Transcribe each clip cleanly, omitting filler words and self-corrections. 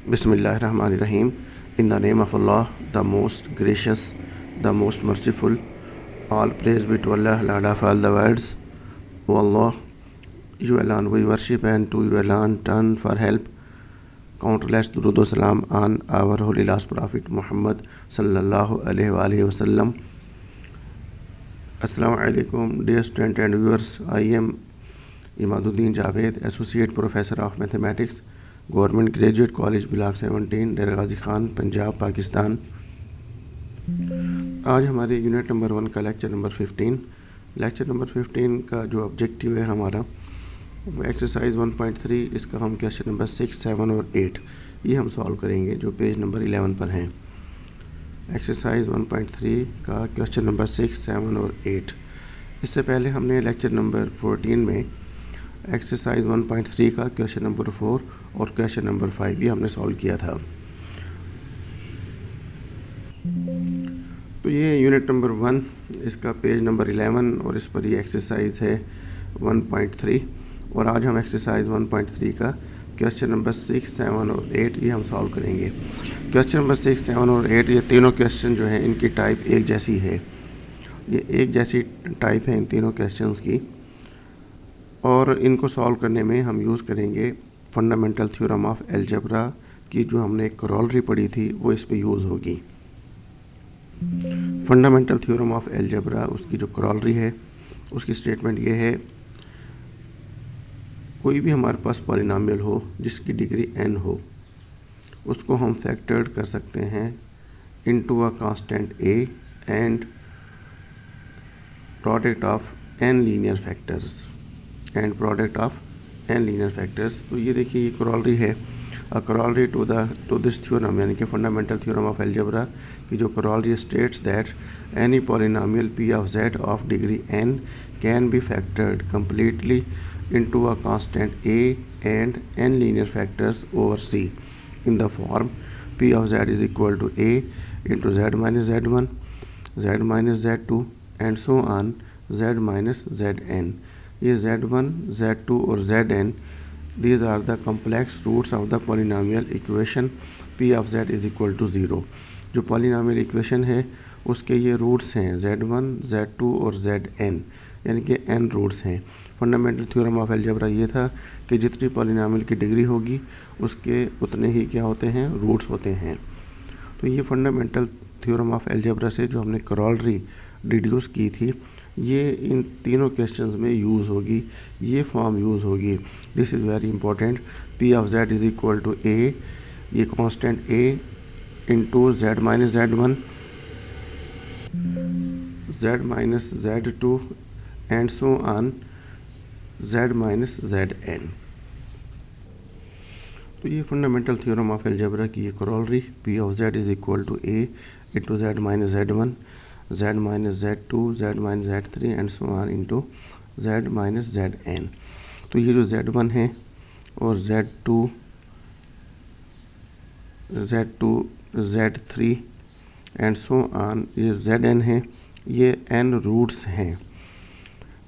Bismillahirrahmanirrahim. In the name of Allah, the most gracious, the most merciful. All praise be to Allah, Lord of all the worlds. O Allah, you alone we worship and to you alone turn for help. Countless durood o salam on our holy last Prophet Muhammad sallallahu alaihi wasallam. Assalamu alaikum, dear students and viewers. I am Imaduddin Javed, Associate Professor of Mathematics, government graduate college block 17, डेरा गाजी खान, पंजाब, पाकिस्तान। आज हमारे unit number 1 का lecture number 15 का जो objective है हमारा exercise 1.3, इसका हम question number 6, 7 और 8 ये हम सॉल्व करेंगे जो पेज नंबर 11 पर हैं। एक्सरसाइज 1.3 का क्वेश्चन नंबर 6, 7 और 8। इससे पहले हमने लेक्चर नंबर 14 में एक्सरसाइज 1.3 का क्वेश्चन नंबर 4 और क्वेश्चन नंबर 5 भी हमने सॉल्व किया था। तो ये यूनिट नंबर 1, इसका पेज नंबर 11 और इस पर ये एक्सरसाइज है 1.3। और आज हम एक्सरसाइज 1.3 का क्वेश्चन नंबर 6, 7 और 8 ये हम सॉल्व करेंगे। क्वेश्चन नंबर 6, 7 और 8 ये तीनों क्वेश्चन जो हैं इनकी टाइप एक जैसी है, ये एक जैसी टाइप है इन तीनों क्वेश्चंस की। और इनको सॉल्व करने में हम यूज़ करेंगे फंडामेंटल थ्योरम ऑफ अलजेब्रा की जो हमने एक करोलरी पढ़ी थी वो इस पे यूज़ होगी। फंडामेंटल थ्योरम ऑफ अलजेब्रा उसकी जो करोलरी है उसकी स्टेटमेंट ये है, कोई भी हमारे पास पॉलिनोमियल हो जिसकी डिग्री n हो उसको हम फैक्टर्ड कर सकते हैं into a constant a and product of n linear factors तो ये देखिए ये करोलरी है, करोलरी टू दिस थ्योरम यानी कि फंडामेंटल थ्योरम ऑफ अलजेब्रा की जो corollary states that any polynomial p of z of degree n can be factored completely into a constant a and n linear factors over c in the form p of z is equal to a into z minus z1 z minus z2 and so on z minus zn। ये z1, z2 और zn these are the complex roots of the polynomial equation p of z is equal to 0। जो polynomial equation है उसके ये roots हैं z1, z2 और zn यानी कि n रूट्स हैं। फंडामेंटल थ्योरम ऑफ अलजेब्रा ये था कि जितनी पॉलिनोमियल की डिग्री होगी उसके उतने ही क्या होते हैं, रूट्स होते हैं। तो ये फंडामेंटल थ्योरम ऑफ अलजेब्रा से जो हमने करोलरी डिड्यूस की थी ये इन तीनों क्वेश्चंस में यूज़ होगी, ये फॉर्म यूज़ होगी। This is very important. p of z is equal to a, ये constant a into z minus z1 z minus z2 and so on z minus zn। तो ये फंडामेंटल थ्योरम ऑफ अलजेब्रा की ये corollary p of z is equal to a into z minus z1 z minus z2 z minus z3 and so on into z minus zn। तो ये जो z1 है और z2 z3 and so on ये zn है, ये n roots हैं।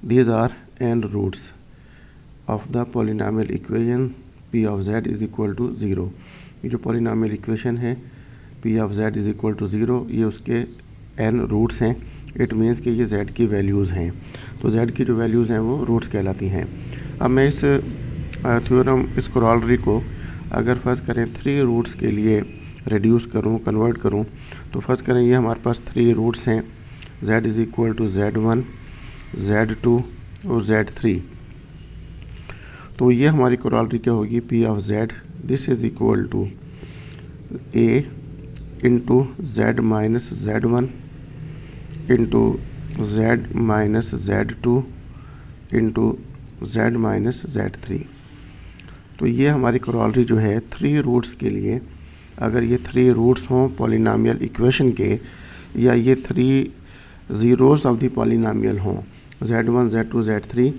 These are n roots of the polynomial equation p of z is equal to 0। ये जो पॉलिनोमियल इक्वेशन है p of z is equal to 0 ये उसके n रूट्स हैं। इट मीन्स कि ये z की वैल्यूज़ हैं, तो z की जो वैल्यूज़ हैं वो रूट्स कहलाती हैं। अब मैं इस थ्योरम इस करोलरी को अगर फर्स्ट करें 3 रूट्स के लिए रिड्यूस करूं, कन्वर्ट करूं, तो फर्स्ट करें ये हमारे पास 3 रूट्स हैं z is equal to z1, z2 और z3। तो ये हमारी करोलरी क्या होगी, p of z this is equal to a into z minus z1 into z minus z2 into z minus z3। तो ये हमारी करोलरी जो है 3 रूट्स के लिए, अगर ये 3 रूट्स हों पॉलिनोमियल इक्वेशन के या ये 3 ज़ीरोज़ ऑफ द पॉलिनोमियल हों z1, z2, z3,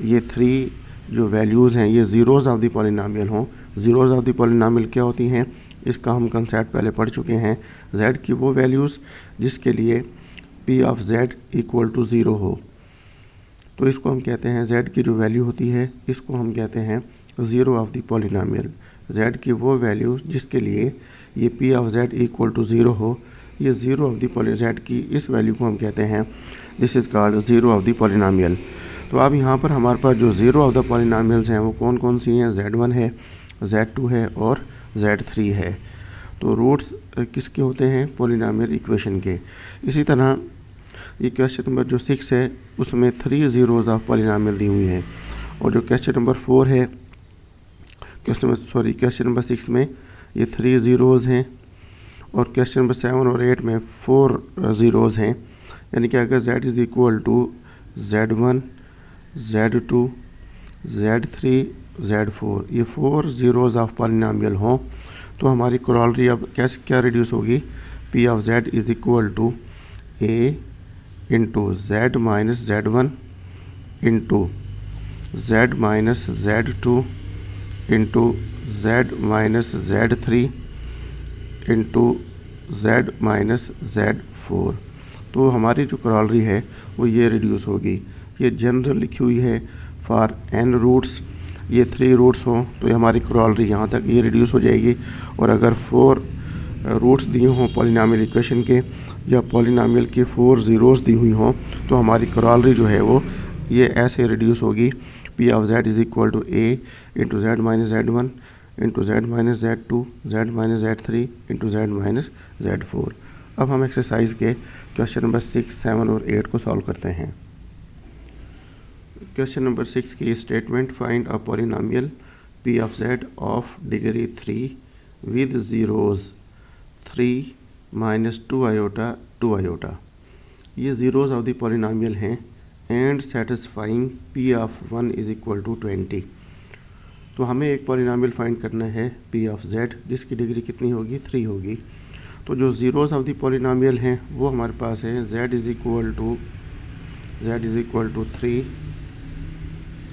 ये 3 जो वैल्यूज़ हैं ये ज़ीरोज़ ऑफ द पॉलिनोमियल हों। ज़ीरोज़ ऑफ द पॉलिनोमियल क्या होती हैं, इसका हम कंसेप्ट पहले पढ़ चुके हैं। z की वो वैल्यूज़ जिसके लिए p of z equal to 0 हो, तो इसको हम कहते हैं z की जो वैल्यू होती है इसको हम कहते हैं zero of the polynomial. z की वो वैल्यू जिसके लिए ये p of z equal to 0 हो, ये ज़ीरो ऑफ द z की इस वैल्यू को हम कहते हैं this is called zero of the polynomial. तो अब यहाँ पर हमारे पास जो ज़ीरो ऑफ द पॉलिनॉमियल्स हैं वो कौन कौन सी हैं, z1 है, z2 है और z3 है। तो रूट्स किसके होते हैं, पॉलिनॉमियल इक्वेशन के। इसी तरह ये क्वेश्चन नंबर जो 6 है उसमें 3 ज़ीरोज़ ऑफ पॉलिनॉमियल दी हुई हैं, और जो क्वेश्चन नंबर 4 है क्वेश्चन नंबर 6 में ये 3 ज़ीरोज़ हैं, और क्वेश्चन नंबर 7 और 8 में 4 ज़ीरोज़ हैं। यानी कि अगर z is equal to z1, z2, z3, z4 ये 4 ज़ीरोज़ ऑफ पॉलिनॉमियल हों तो हमारी कॉरोलरी अब कैसे क्या रिड्यूस होगी, p of z is equal to a into z minus z1 into z minus z2 into z minus z3 into z minus z4। तो हमारी जो कॉरोलरी है वो ये रिड्यूस होगी। ये जनरल लिखी हुई है फॉर n रूट्स, ये 3 रूट्स हों तो ये हमारी कॉरोलरी यहाँ तक ये रिड्यूस हो जाएगी। और अगर 4 रूट्स दिए हों पॉलिनॉमियल इक्वेशन के, या पॉलिनॉमियल की 4 ज़ीरोज़ दी हुई हों, तो हमारी कॉरोलरी जो है वो ये ऐसे रिड्यूस होगी, p of z is equal to a into z minus z1 into z minus z2 z minus z3 into z minus z4। अब हम एक्सरसाइज के क्वेश्चन नंबर 6, 7 और 8 को सॉल्व करते हैं। क्वेश्चन नंबर 6 की statement, find a polynomial p of z of degree 3 with zeros 3 minus 2 iota 2 iota. ये zeros of the polynomial हैं and satisfying p of 1 is equal to 20। तो हमें एक पॉलिनॉमियल फाइंड करना है p ऑफ z जिसकी degree कितनी होगी, 3 होगी। तो जो ज़ीरोज़ ऑफ द पॉलिनॉमियल हैं वो हमारे पास है z is equal to 3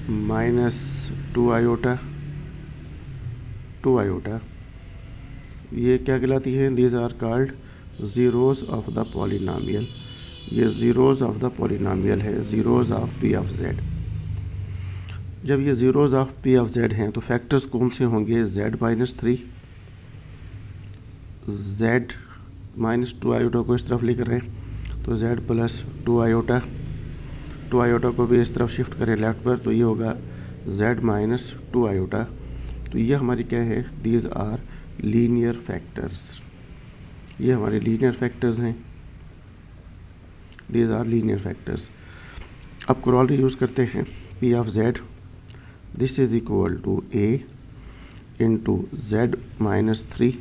minus 2 iota 2 iota. ये क्या कहलाती है, these are called zeros of the polynomial. ये ज़ीरोज़ ऑफ द पॉलिनॉमियल है, zeros of p of z। जब ये zeros of p of z हैं तो फैक्टर्स कौन से होंगे, z minus 3, z minus 2 iota को इस तरफ लेकर आए तो z प्लस 2 आयोटा, 2 आयोटा को भी इस तरफ शिफ्ट करें लेफ्ट पर तो ये होगा z माइनस 2 आयोटा। तो ये हमारी क्या है, दीज आर लीनियर फैक्टर्स। ये हमारे लीनियर फैक्टर्स हैं, दीज आर लीनियर फैक्टर्स। अब कॉरोलरी यूज़ करते हैं, p of z this is equal to a into z minus 3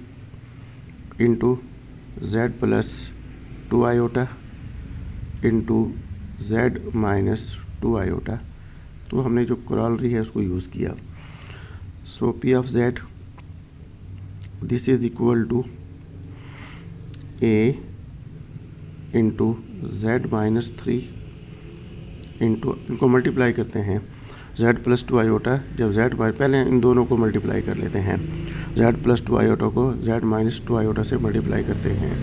into z plus 2 iota into z minus 2 iota. तो हमने जो corollary है उसको यूज़ किया। So p of z this is equal to a into z minus 3 into, इनको multiply करते हैं, z plus 2 iota, जब z पहले इन दोनों को मल्टीप्लाई कर लेते हैं, z प्लस 2 आयोटा को z माइनस 2 आयोटा से मल्टीप्लाई करते हैं।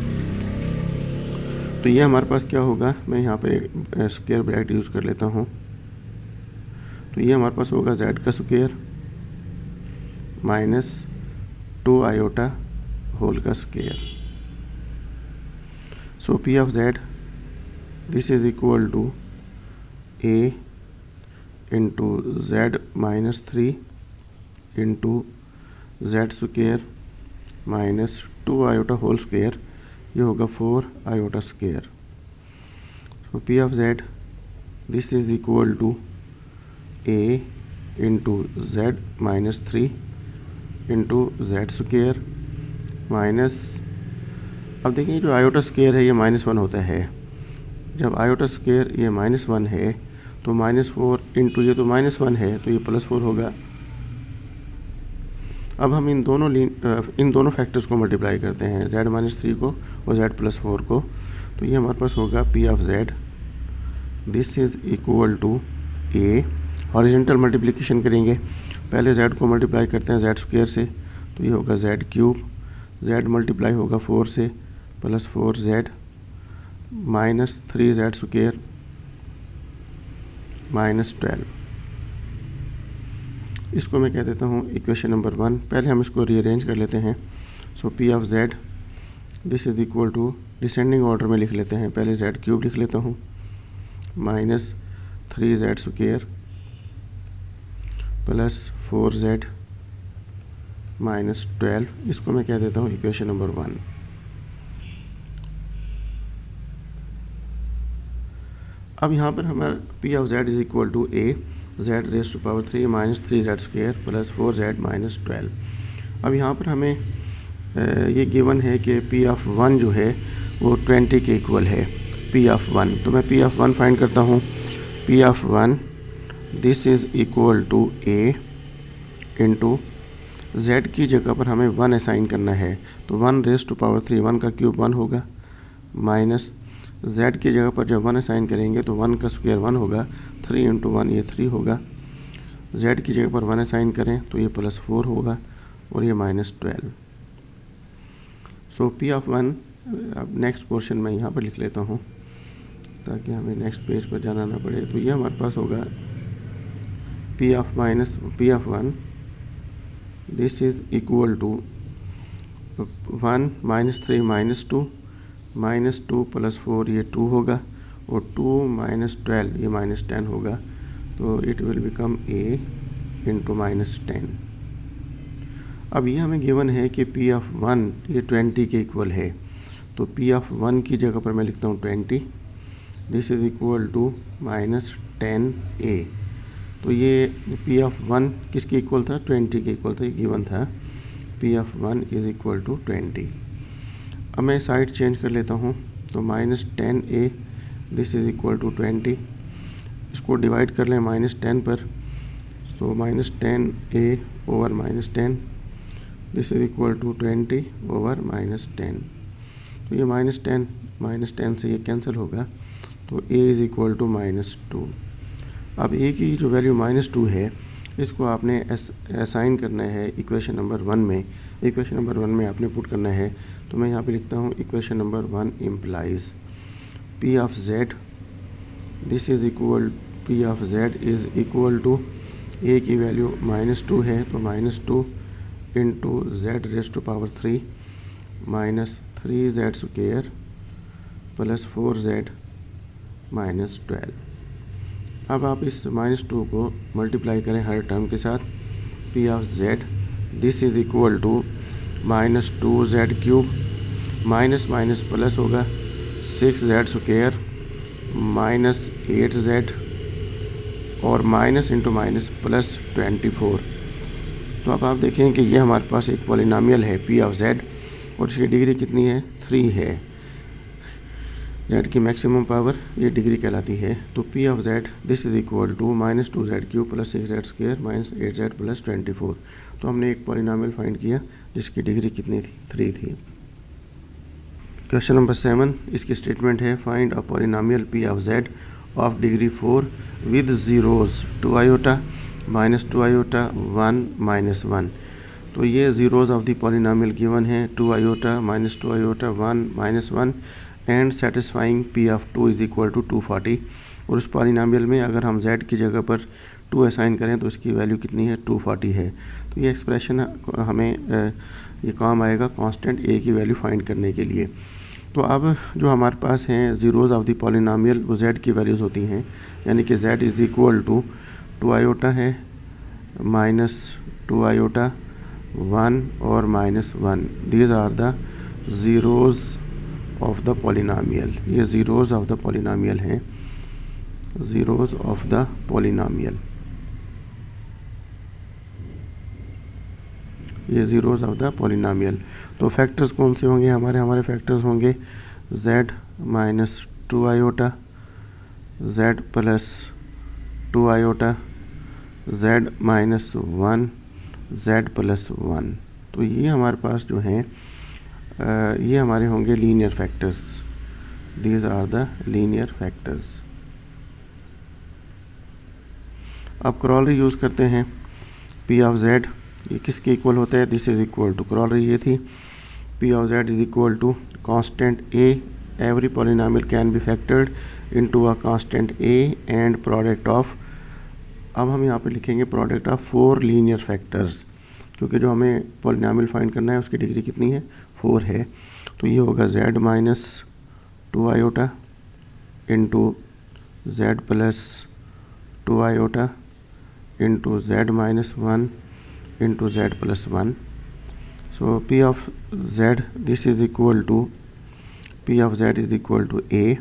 तो ये हमारे पास क्या होगा, मैं यहाँ पे स्क्वायर ब्रैकेट यूज़ कर लेता हूँ। तो ये हमारे पास होगा z का स्क्वायर माइनस 2 आयोटा होल का square. So p of z this is equal to a into z minus 3 into z square minus 2 iota whole square, ये होगा 4 आयोटा स्क्वायर। तो p of z this is equal to a into z minus 3 into z square minus, अब देखिए जो iota square है ये -1 होता है। जब आयोटा स्क्वायर ये -1 है तो -4 इंटू ये तो -1 है तो ये +4 होगा। अब हम इन दोनों फैक्टर्स को मल्टीप्लाई करते हैं, z माइनस 3 को और z प्लस 4 को। तो ये हमारे पास होगा p of z this is equal to a, horizontal multiplication करेंगे, पहले z को मल्टीप्लाई करते हैं z स्क्वायर से तो ये होगा z क्यूब, z मल्टीप्लाई होगा 4 से plus 4z minus 3z square minus 12। इसको मैं कह देता हूँ इक्वेशन नंबर 1। पहले हम इसको रीअरेंज कर लेते हैं। So P of Z this is equal to, descending order में लिख लेते हैं। पहले जेड क्यूब लिख लेता हूँ, minus 3z square plus 4z minus 12, इसको मैं कह देता हूँ इक्वेशन नंबर 1। अब यहाँ पर हमारा p of z is equal to a z raise to power 3 minus 3z square plus 4z minus 12। अब यहाँ पर हमें ये गिवन है कि पी ऑफ 1 जो है वो 20 के इक्वल है पी ऑफ 1। तो मैं पी ऑफ 1 फाइंड करता हूँ। P of 1 this is equal to A into z की जगह पर हमें 1 असाइन करना है, तो 1 रेज टू पावर 3, 1 का क्यूब 1 होगा, माइनस जेड की जगह पर जब 1 असाइन करेंगे तो 1 का स्क्वायर 1 होगा, 3 इंटू 1 ये 3 होगा। जेड की जगह पर 1 असाइन करें तो ये प्लस 4 होगा और ये माइनस 12। सो पी ऑफ 1, अब नेक्स्ट पोर्शन में यहाँ पर लिख लेता हूँ ताकि हमें नेक्स्ट पेज पर जाना ना पड़े। तो ये हमारे पास होगा p of 1 this is equal to 1 minus 3 minus 2 minus 2 plus 4 ये 2 होगा और 2 माइनस 12 ये माइनस 10 होगा। तो it will become a into minus 10। अब ये हमें गिवन है कि पी ऑफ 1 ये 20 के इक्वल है, तो पी ऑफ 1 की जगह पर मैं लिखता हूँ 20, this is equal to minus 10a। तो ये पी ऑफ 1 किसके इक्वल था? 20 के इक्वल था, ये गिवन था p of 1 is equal to 20। अब मैं साइड चेंज कर लेता हूँ, तो minus 10a this is equal to 20। इसको डिवाइड कर लें माइनस 10 पर, तो minus 10a over minus 10 this is equal to 20 over minus 10। तो ये माइनस 10 से ये कैंसिल होगा, तो a is equal to minus 2। अब a की जो वैल्यू माइनस 2 है इसको आपने असाइन करना है इक्वेशन नंबर 1 में। इक्वेशन नंबर 1 में आपने पुट करना है, तो मैं यहाँ पे लिखता हूँ equation number 1 implies p of Z this is equal, p of z is equal to a की वैल्यू माइनस 2 है, तो minus 2 into z raise to power 3 minus 3z square plus 4z minus 12। अब आप इस माइनस 2 को multiply करें हर term के साथ। P of Z this is equal to minus 2z cube minus minus plus होगा 6z स्क्वायर माइनस 8z और minus into minus plus 24। तो अब आप देखें कि ये हमारे पास एक पॉलिनोमियल है पी ऑफ जेड और इसकी डिग्री कितनी है? 3 है। जेड की मैक्सिमम पावर ये डिग्री कहलाती है। तो p of Z this is equal to minus 2z cube plus 6z square minus 8z plus 24। तो हमने एक पॉलिनोमियल फाइंड किया जिसकी डिग्री कितनी थी? 3 थी। क्वेश्चन नंबर 7, इसकी स्टेटमेंट है find a polynomial p of z of degree 4 with zeros 2 iota minus 2 iota 1 minus 1। तो ये zeros of the polynomial given है 2 iota minus 2 iota 1 minus 1 and satisfying p of 2 is equal to 240। और उस polynomial में अगर हम z की जगह पर 2 असाइन करें तो इसकी वैल्यू कितनी है? 240 है। तो ये एक्सप्रेशन हमें ये काम आएगा कांस्टेंट a की वैल्यू फाइंड करने के लिए। तो अब जो हमारे पास हैं जीरोज ऑफ द पॉलिनोमियल वो z की वैल्यूज़ होती हैं, यानी कि z is equal to 2 iota है माइनस 2 आयोटा 1 और minus 1। These are the zeros of the polynomial. ये ज़ीरोज़ ऑफ द पॉलिनोमियल हैं, ज़ीरोज़ ऑफ द पॉलिनोमियल, ये ज़ीरोज़ ऑफ द पॉलिनोमियल। तो फैक्टर्स कौन से होंगे हमारे फैक्टर्स होंगे z minus 2 iota, z plus 2 iota, z minus 1, z plus 1। तो ये हमारे पास जो हैं ये हमारे होंगे linear factors. These are the linear factors. अब क्रॉलरी यूज़ करते हैं। पी ऑफ जेड ये किसके इक्वल होता है? This is equal to, corollary ये थी p of z is equal to constant a, every polynomial can be factored into a constant a and product of अब हम यहाँ पे लिखेंगे प्रोडक्ट ऑफ 4 लीनियर फैक्टर्स, क्योंकि जो हमें पॉलिनॉमियल फाइंड करना है उसकी डिग्री कितनी है, 4 है। तो ये होगा z minus 2 iota into z plus 2 iota into z minus 1 into z plus 1। So p of z this is equal to p of z is equal to a।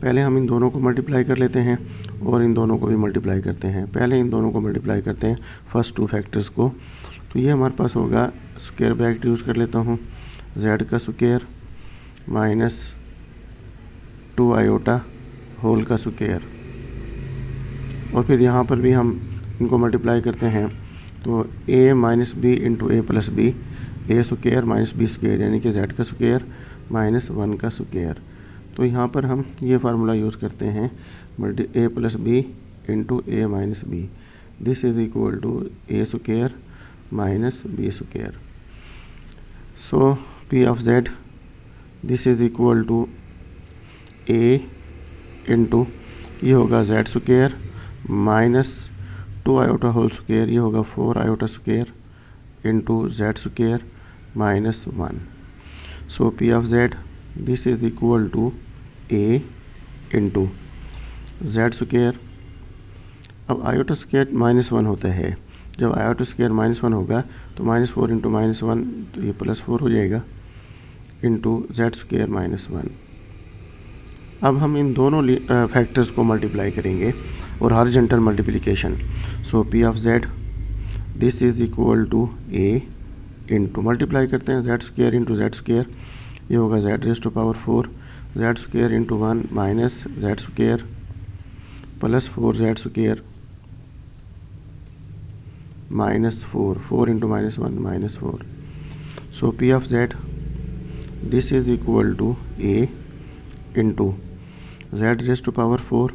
पहले हम इन दोनों को मल्टीप्लाई कर लेते हैं और इन दोनों को भी मल्टीप्लाई करते हैं। पहले इन दोनों को मल्टीप्लाई करते हैं फर्स्ट 2 फैक्टर्स को। तो ये हमारे पास होगा, स्क्वायर ब्रैकेट यूज़ कर लेता हूँ, z का स्क्वायर माइनस 2 आयोटा होल का स्क्वायर, और फिर यहाँ पर भी हम इनको मल्टीप्लाई करते हैं तो a minus b into a plus b, a square minus B square, यानी कि z का स्क्वायर माइनस 1 का स्क्वायर। तो यहाँ पर हम ये फार्मूला यूज़ करते हैं A plus B into A minus B, this is equal to A square minus B square. So P of Z this is equal to A into ये होगा Z square minus 2 iota whole square, ये होगा 4 iota square into Z square minus 1। So P of Z this is equal to A into Z square. अब iota square minus 1 होता है, जब iota square minus 1 होगा तो माइनस 4 इंटू माइनस 1, तो ये प्लस 4 हो जाएगा, इंटू जेड स्क्वायर माइनस 1। अब हम इन दोनों फैक्टर्स को मल्टीप्लाई करेंगे और horizontal multiplication. So P of Z this is equal to A into, multiply करते हैं z square into Z square, ये होगा z raise to power 4 z square into 1 minus z square plus 4 z square minus 4 into minus 1 minus 4। So P of Z this is equal to A into z raise to power 4,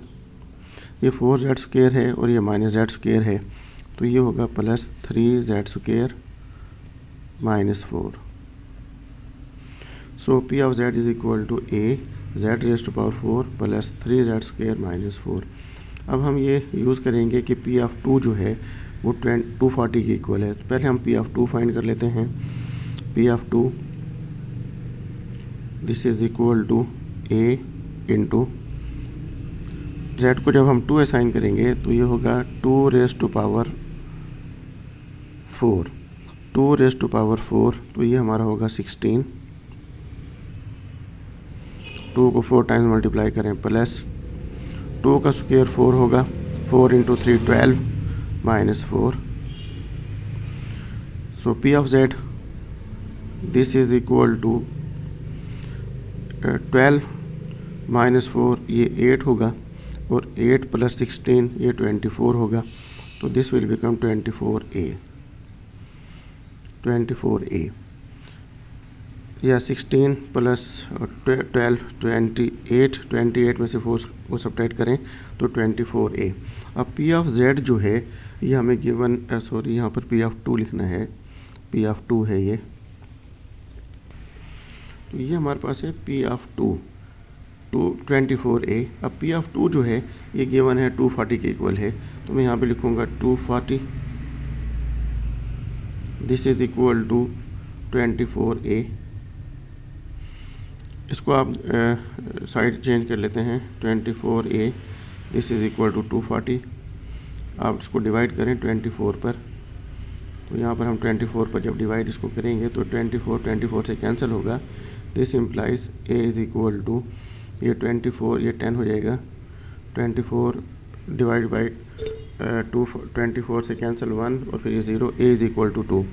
ये 4 z square है और ये minus z square है, तो ये होगा plus 3 z square minus 4। So P of z is equal to a z raise to power 4 plus 3 z square minus 4। अब हम ये यूज़ करेंगे कि पी ऑफ 2 जो है वो 240 के इक्वल है। तो पहले हम पी ऑफ 2 फाइंड कर लेते हैं। P of 2 this is equal to A into z को जब हम 2 असाइन करेंगे तो ये होगा 2 raise to power 4, 2 raise to power 4, तो ये हमारा होगा 16, 2 को 4 टाइम्स मल्टीप्लाई करें प्लस 2 का स्क्वायर 4 होगा, 4 into 3 12 minus 4। So P of Z this is equal to 12 minus 4, ये 8 होगा, और 8 प्लस 16 ये 24 होगा, तो दिस विल बिकम 24a या 16 प्लस 12 28 में से 4 को सब्ट्रैक्ट करें तो 24a। अब पी ऑफ जेड जो है ये हमें गिवन, सॉरी यहाँ पर पी ऑफ 2 लिखना है, पी ऑफ 2 है ये, तो ये हमारे पास है पी ऑफ 2 24a। अब पी ऑफ 2 जो है ये गिवन है 240 के इक्वल है, तो मैं यहाँ पे लिखूँगा 240 this is equal to 24a। इसको आप साइड चेंज कर लेते हैं, 24a this is equal to 240। आप इसको डिवाइड करें 24 पर, तो यहाँ पर हम 24 पर जब डिवाइड इसको करेंगे तो 24 से कैंसिल होगा, this implies a is equal to, ये 24 ये 10 हो जाएगा, 24 डिवाइड बाई 24 से कैंसिल 1 और फिर ये 0, a इज इक्वल टू 2।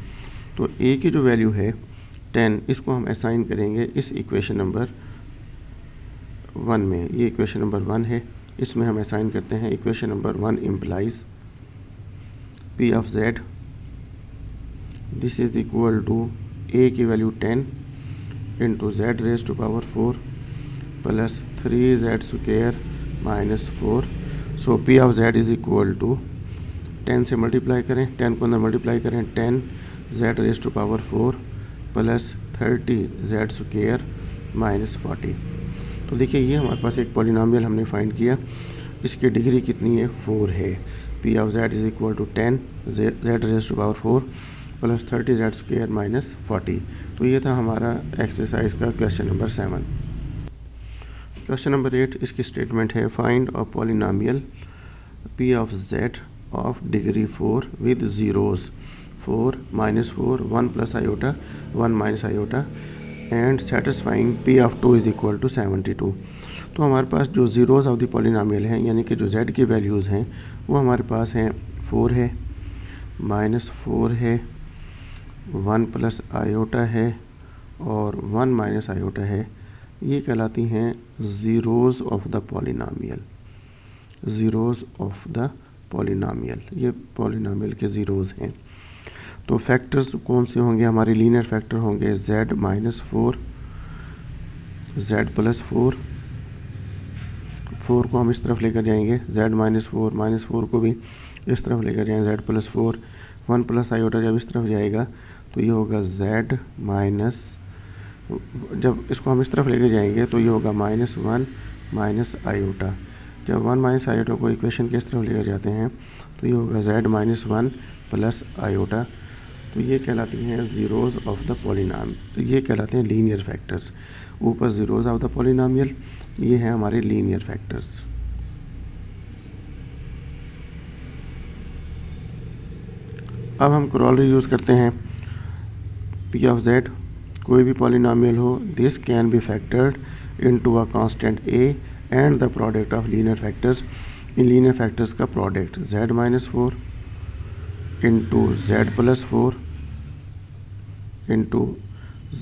तो a की जो वैल्यू है 10, इसको हम असाइन करेंगे इस इक्वेशन नंबर 1 में, ये इक्वेशन नंबर 1 है, इसमें हम असाइन करते हैं equation number 1 implies p of Z this is equal to a की value 10 into z raise to power 4 plus 3 z square minus 4। So P of z is equal to 10 से multiply करें, 10 को अंदर मल्टीप्लाई करें, 10 z raise to power 4 plus 30 z square minus 40। तो देखिए ये हमारे पास एक पॉलिनॉमियल हमने फाइंड किया, इसकी डिग्री कितनी है, 4 है। P of z is equal to 10 z raised to power 4 plus 30z² minus 40। तो ये था हमारा एक्सरसाइज का क्वेश्चन नंबर 7। क्वेश्चन नंबर 8, इसकी स्टेटमेंट है find a polynomial P of z of degree 4 with zeros 4, -4, 1 plus iota, 1 minus iota and satisfying P of 2 is equal to 72। तो हमारे पास जो ज़ीरोज़ ऑफ द पॉलिनोमियल हैं, यानी कि जो z की वैल्यूज़ हैं, वो हमारे पास हैं 4 है, -4 है, 1 प्लस आयोटा है और 1 माइनस आयोटा है। ये कहलाती हैं zeros of the polynomial, zeros of the polynomial, ये पॉलिनोमियल के ज़ीरोज़ हैं। तो फैक्टर्स कौन से होंगे? हमारे लीनियर फैक्टर होंगे z -4, z प्लस 4, 4 को हम इस तरफ लेकर जाएंगे, z -4 को भी इस तरफ लेकर जाएंगे, z प्लस 4, 1 प्लस आयोटा जब इस तरफ जाएगा तो ये होगा z माइनस, जब इसको हम इस तरफ लेकर जाएंगे तो ये होगा -1 माइनस आयोटा। जब 1 माइनस आयोटा को इक्वेशन के इस तरफ लेकर जाते हैं तो ये होगा z -1 प्लस आयोटा। तो ये कहलाती हैं ज़ीरोज़ ऑफ द पॉलिनोमियल, ये कहलाते हैं लीनियर फैक्टर्स। ऊपर ज़ीरोज़ ऑफ द पॉलिनोमियल, ये हैं हमारे लीनियर फैक्टर्स। अब हम क्रॉलरी यूज़ करते हैं। P of z कोई भी पॉलिनोमियल हो, this can be factored into a constant a and the product of linear factors. इन लीनियर फैक्टर्स का product z -4 into z plus 4 into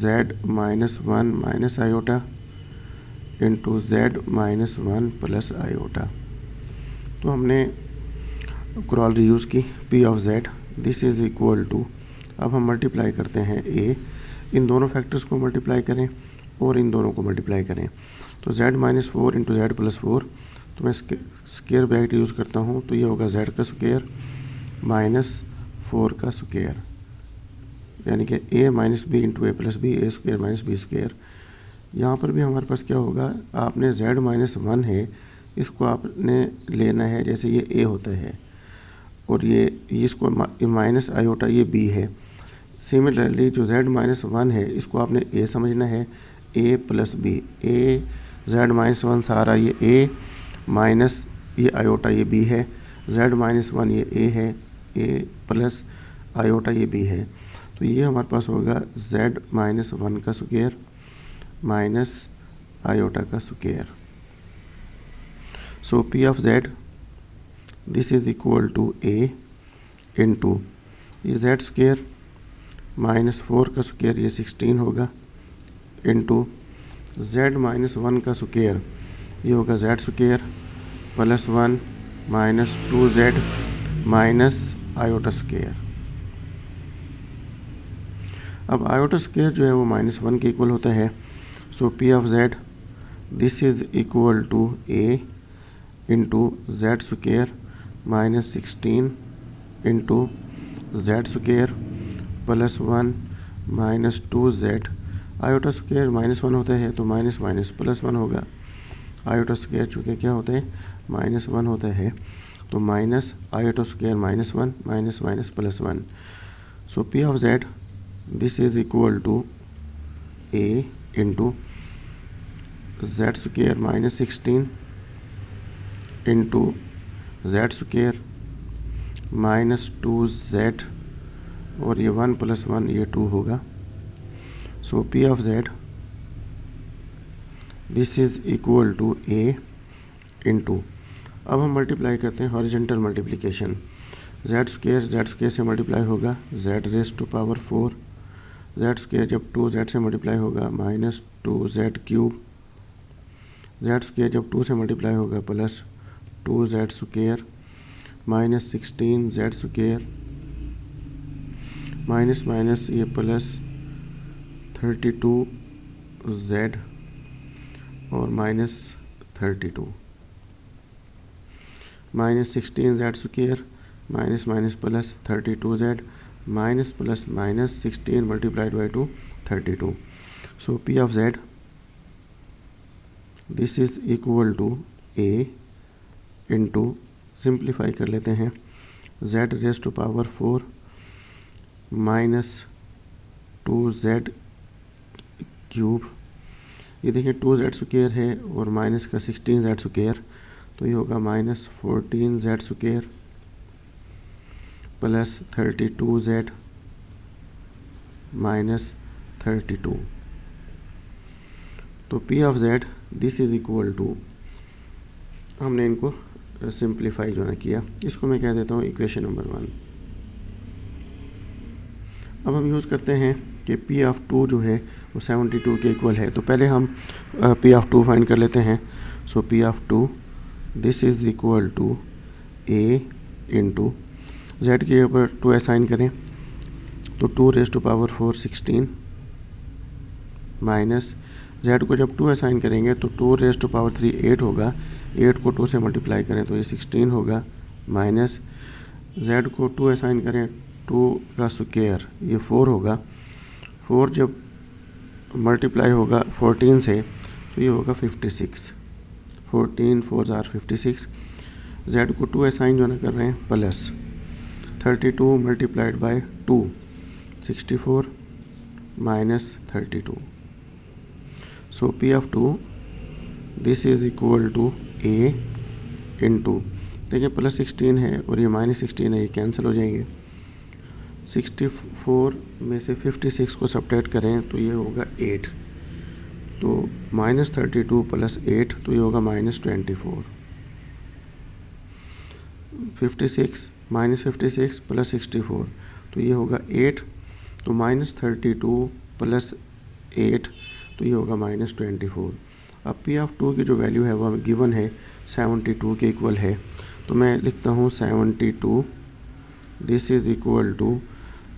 z -1 minus iota into z -1 plus iota. तो हमने corollary use की P of z, this is equal to, अब हम multiply करते हैं a, इन दोनों फैक्टर्स को मल्टीप्लाई करें और इन दोनों को मल्टीप्लाई करें। तो z -4 इंटू z प्लस 4, तो मैं स्क्वायर ब्रैकेट यूज़ करता हूँ, तो ये होगा z का स्क्वायर -4 का स्क्वायर, यानी कि a minus b into a plus b, a square minus B square. यहाँ पर भी हमारे पास क्या होगा, आपने z -1 है, इसको आपने लेना है जैसे ये a होता है और ये इसको माइनस आयोटा ये b है। सिमिलरली जो z -1 है, इसको आपने a समझना है, a plus b, a z -1 सारा ये a माइनस ये आयोटा ये b है, z -1 ये a है, a प्लस आयोटा ये b है। तो ये हमारे पास होगा z -1 का स्क्वायर माइनस आयोटा का square. So P of z this is equal to a into ये z स्क्वायर -4 का स्क्वायर, ये 16 होगा, इंटू z -1 का स्क्वायर, ये होगा z square plus 1 minus 2z minus iota square. अब आयोटा स्क्वायर जो है वो -1 के इक्वल होता है। सो P of z this is equal to a into z square -16 into z square plus 1 minus 2z, iota square -1 होता है तो माइनस माइनस प्लस 1 होगा, आयोटा स्क्वायर चूँकि क्या होता है -1 होता है, तो minus iota square -1 minus minus plus 1। So P of z this is equal to a into z square -16 into z square -2z और ये 1 प्लस 1 ये 2 होगा। So P of z this is equal to a into, अब हम multiply करते हैं horizontal multiplication, z square से multiply होगा z raise to power 4, z square जब 2z से मल्टीप्लाई होगा -2z क्यूब, z स्क्वायर जब 2 से मल्टीप्लाई होगा plus 2z square -16z square minus minus ये प्लस 32z और -32 -16z square minus minus plus 32z minus plus minus 16 multiplied by 2 32। So P of z this is equal to a into, simplify कर लेते हैं, z raise to power 4 minus 2z cube. ये देखिए 2z square है और minus का 16z square, तो ये होगा minus 14z square plus 32z minus 32। तो P of Z this is equal to, हमने इनको सिंप्लीफाई जो ना किया, इसको मैं कह देता हूँ इक्वेशन नंबर 1। अब हम यूज़ करते हैं कि P ऑफ 2 जो है वो 72 के इक्वल है। तो पहले हम P ऑफ 2 फाइंड कर लेते हैं। So P of 2 this is equal to A into Z के ऊपर 2 असाइन करें तो 2 raise to power 4 16 minus Z को जब 2 असाइन करेंगे तो 2 रेज टू पावर 3 8 होगा, 8 को 2 से मल्टीप्लाई करें तो ये 16 होगा, माइनस Z को 2 असाइन करें 2 का स्क्वायर ये 4 होगा, 4 जब मल्टीप्लाई होगा 14 से तो ये होगा 56, 14 4 आर 56। Z को 2 असाइन जो ना कर रहे हैं plus 32 multiplied by 2 64 minus 32। So P of 2 this is equal to A into, देखिए प्लस 16 है और ये माइनस 16 है, ये कैंसिल हो जाएंगे। 64 में से 56 को सब्ट्रैक्ट करें तो ये होगा 8, तो माइनस 32 प्लस 8 तो ये होगा माइनस 24। 56 माइनस 56 प्लस 64 तो ये होगा 8, तो माइनस 32 प्लस 8 तो ये होगा माइनस 24। अब P ऑफ 2 की जो वैल्यू है वो हमें गिवन है 72 के इक्वल है, तो मैं लिखता हूँ 72 this is equal to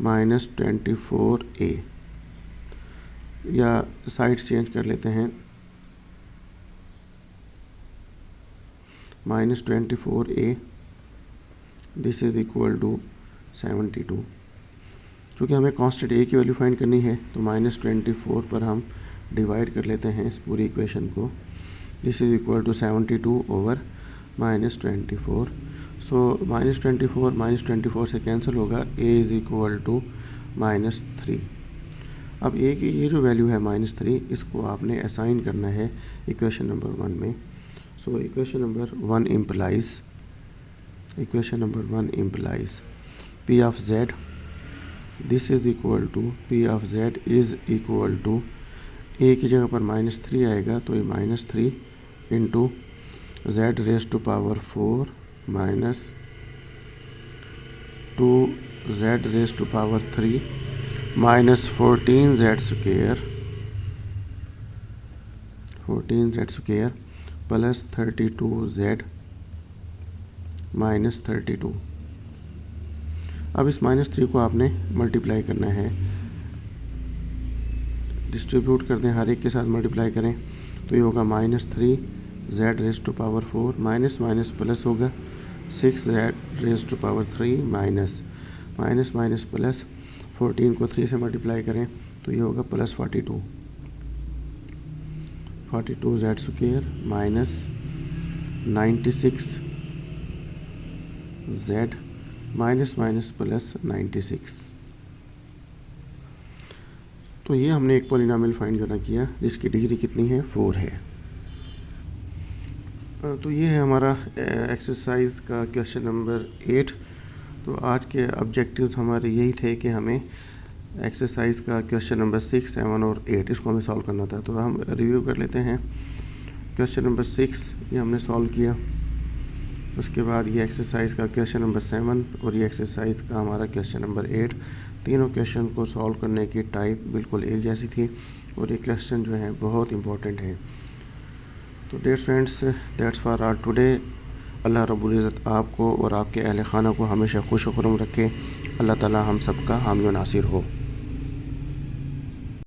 minus 24A, या साइड चेंज कर लेते हैं, minus 24A this is equal to 72। चूँकि हमें कांस्टेंट A की वैल्यू फाइंड करनी है तो माइनस 24 पर हम डिवाइड कर लेते हैं इस पूरी इक्वेशन को। This is equal to 72 over minus 24। So minus 24 से कैंसिल होगा, A is equal to minus 3। अब A की ये जो वैल्यू है माइनस 3, इसको आपने असाइन करना है इक्वेशन नंबर 1 में। So equation number 1 implies P of Z this is equal to P of Z is equal to A की जगह पर माइनस 3 आएगा तो ये minus 3 into Z raise to power 4 minus 2Z raise to power 3 minus 14Z square plus 32Z minus 32। अब इस minus 3 को आपने मल्टीप्लाई करना है, डिस्ट्रीब्यूट कर दें, हर एक के साथ मल्टीप्लाई करें तो ये होगा minus 3Z raise to power 4 minus minus plus होगा 6Z raise to power 3 minus minus minus plus 14 को 3 से मल्टीप्लाई करें तो ये होगा plus 42Z square minus 96Z minus minus plus 96। तो ये हमने एक पॉलिनॉमियल फाइंड करना किया जिसकी डिग्री कितनी है 4 है। तो ये है हमारा एक्सरसाइज का क्वेश्चन नंबर 8। तो आज के ऑब्जेक्टिव्स हमारे यही थे कि हमें एक्सरसाइज का क्वेश्चन नंबर 6, 7 और 8 इसको हमें सॉल्व करना था। तो हम रिव्यू कर लेते हैं। क्वेश्चन नंबर 6 ये हमने सॉल्व किया, उसके बाद ये एक्सरसाइज का क्वेश्चन नंबर 7 और ये एक्सरसाइज का हमारा क्वेश्चन नंबर 8। तीनों क्वेश्चन को सॉल्व करने की टाइप बिल्कुल एक जैसी थी और ये क्वेश्चन जो है बहुत इंपॉर्टेंट है। तो dear friends, that's for all today. Allah रब्बुल इज़्ज़त आपको और आपके अहल खाना को हमेशा खुश खुर्रम रखे। अल्लाह ताला हम सबका हामी व नासिर हो।